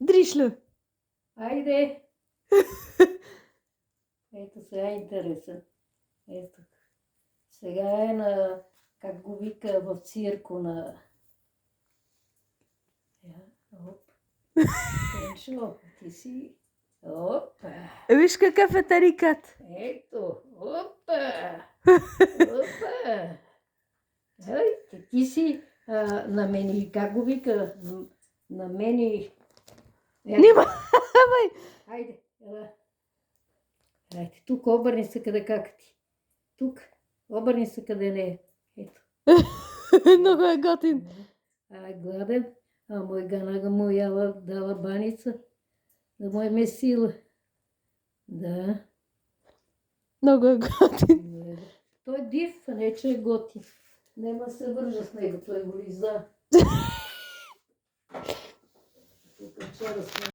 Дришлю. Айде! Ето сега е интересен. Ето. Сега е на, как го вика, в цирко на... Оп. Пенчо, ти си... Опа! Виж какъв е тарикат. Ето! Опа! Опа! Ей, ти си намени, как го вика, намени... Нима! Айде, ела. Айде, тук обърни се къде как ти. Тук, обърни се къде не е. Ето. Много е готин. Гладен, а мой ганага му яла дала баница, да му е месила. Да. Много е готин. Той е див, а не че е готин. Нема се вържа с него, той го лиза. Тук вчера сме